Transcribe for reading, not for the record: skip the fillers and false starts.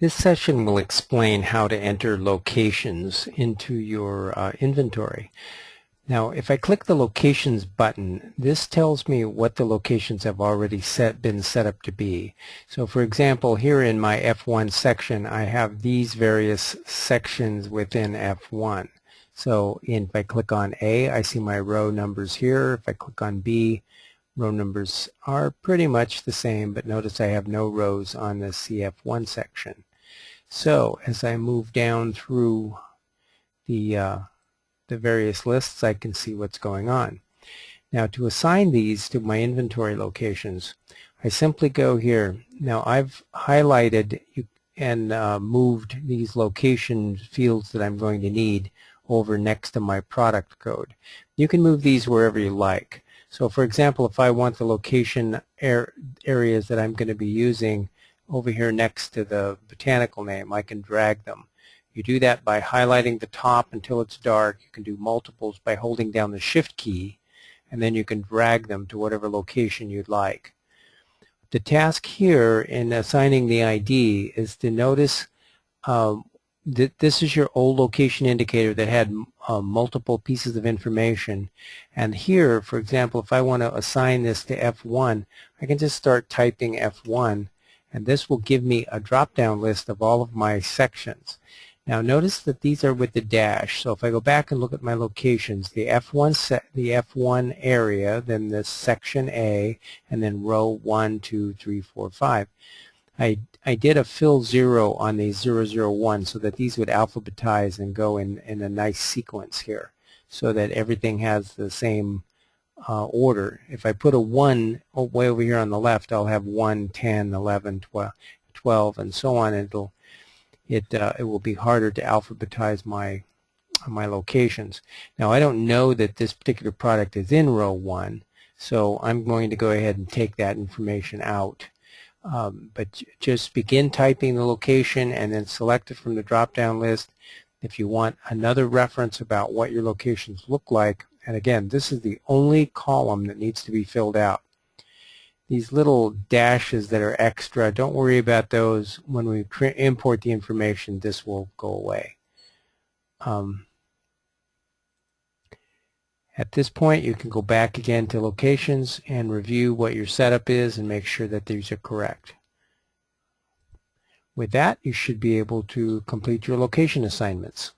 This session will explain how to enter locations into your inventory. Now, if I click the Locations button, this tells me what the locations have already been set up to be. So, for example, here in my F1 section, I have these various sections within F1. So, if I click on A, I see my row numbers here. If I click on B, row numbers are pretty much the same, but notice I have no rows on the CF1 section. So as I move down through the various lists, I can see what's going on. Now, to assign these to my inventory locations, I simply go here. Now, I've highlighted and moved these location fields that I'm going to need over next to my product code. You can move these wherever you like. So, for example, if I want the location areas that I'm going to be using over here next to the botanical name, I can drag them. You do that by highlighting the top until it's dark. You can do multiples by holding down the Shift key, and then you can drag them to whatever location you'd like. The task here in assigning the ID is to notice that this is your old location indicator that had multiple pieces of information. And here, for example, if I want to assign this to F1, I can just start typing F1, and this will give me a drop-down list of all of my sections. Now notice that these are with the dash. So if I go back and look at my locations, the F1 area, then the section A, and then row 1, 2, 3, 4, 5. I did a fill 0 on the 001 so that these would alphabetize and go in a nice sequence here so that everything has the same order. If I put a 1 way over here on the left, I'll have 1, 10, 11, 12, and so on. It will be harder to alphabetize my locations. Now, I don't know that this particular product is in row 1, so I'm going to go ahead and take that information out. But just begin typing the location and then select it from the drop-down list. If you want another reference about what your locations look like, and again, this is the only column that needs to be filled out. These little dashes that are extra, don't worry about those. When we import the information, this will go away. At this point, you can go back again to locations and review what your setup is and make sure that these are correct. With that, you should be able to complete your location assignments.